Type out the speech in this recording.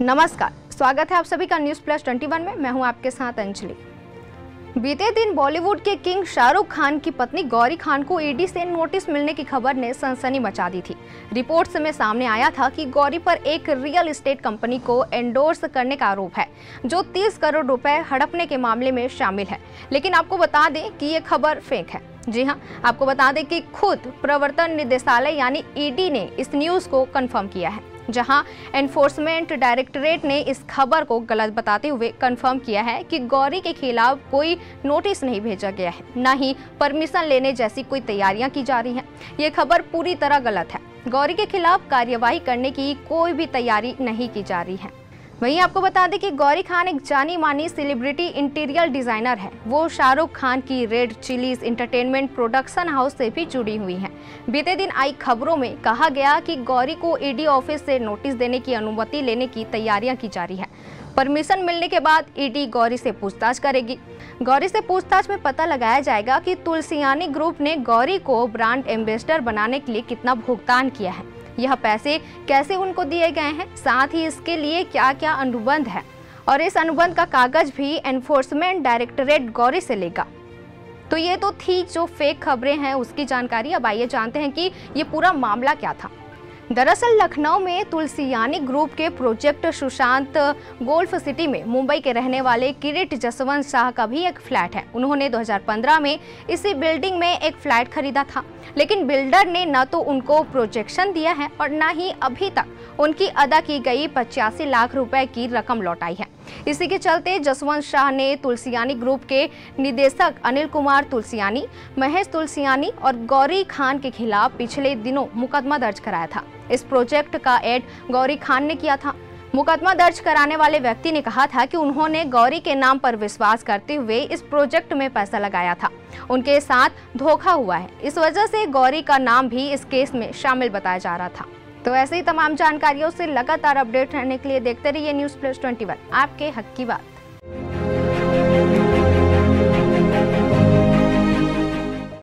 नमस्कार, स्वागत है आप सभी का न्यूज़ प्लस 21 में। मैं हूं आपके साथ अंजलि। बीते दिन बॉलीवुड के किंग शाहरुख खान की पत्नी गौरी खान को ईडी से नोटिस मिलने की खबर ने सनसनी मचा दी थी। रिपोर्ट्स में सामने आया था कि गौरी पर एक रियल एस्टेट कंपनी को एंडोर्स करने का आरोप है, जो 30 करोड़ रुपए हड़पने के मामले में शामिल है। लेकिन आपको बता दें कि ये खबर फेक है। जी हाँ, आपको बता दें कि खुद प्रवर्तन निदेशालय यानी ईडी ने इस न्यूज़ को कंफर्म किया है, जहां एनफोर्समेंट डायरेक्टरेट ने इस खबर को गलत बताते हुए कंफर्म किया है कि गौरी के खिलाफ कोई नोटिस नहीं भेजा गया है, न ही परमिशन लेने जैसी कोई तैयारियां की जा रही हैं। ये खबर पूरी तरह गलत है। गौरी के खिलाफ कार्यवाही करने की कोई भी तैयारी नहीं की जा रही है। वहीं आपको बता दें कि गौरी खान एक जानी मानी सेलिब्रिटी इंटीरियर डिजाइनर है। वो शाहरुख खान की red chillies entertainment production house से भी जुड़ी हुई हैं। बीते दिन आई खबरों में कहा गया कि गौरी को ईडी ऑफिस से नोटिस देने की अनुमति लेने की तैयारियां की जा रही है। परमिशन मिलने के बाद ईडी गौरी से पूछताछ करेगी। गौरी से पूछताछ में पता लगाया जाएगा कि तुलसियानी ग्रुप ने गौरी को ब्रांड एम्बेसडर बनाने के लिए कितना भुगतान किया है, यह पैसे कैसे उनको दिए गए हैं, साथ ही इसके लिए क्या क्या अनुबंध है, और इस अनुबंध का कागज भी एनफोर्समेंट डायरेक्टरेट गौरी से लेगा। तो ये तो थी जो फेक खबरें हैं उसकी जानकारी। अब आइए जानते हैं कि ये पूरा मामला क्या था। दरअसल लखनऊ में तुलसियानी ग्रुप के प्रोजेक्ट सुशांत गोल्फ सिटी में मुंबई के रहने वाले किरीट जसवंत शाह का भी एक फ्लैट है। उन्होंने 2015 में इसी बिल्डिंग में एक फ्लैट खरीदा था, लेकिन बिल्डर ने न तो उनको प्रोजेक्शन दिया है और न ही अभी तक उनकी अदा की गई 85 लाख रुपए की रकम लौटाई है। इसी के चलते जसवंत शाह ने तुलसियानी ग्रुप के निदेशक अनिल कुमार तुलसियानी, महेश तुलसियानी और गौरी खान के खिलाफ पिछले दिनों मुकदमा दर्ज कराया था। इस प्रोजेक्ट का एड गौरी खान ने किया था। मुकदमा दर्ज कराने वाले व्यक्ति ने कहा था कि उन्होंने गौरी के नाम पर विश्वास करते हुए इस प्रोजेक्ट में पैसा लगाया था। उनके साथ धोखा हुआ है, इस वजह से गौरी का नाम भी इस केस में शामिल बताया जा रहा था। तो ऐसे ही तमाम जानकारियों से लगातार अपडेट रहने के लिए देखते रहिए न्यूज़ प्लस 21, आपके हक की बात।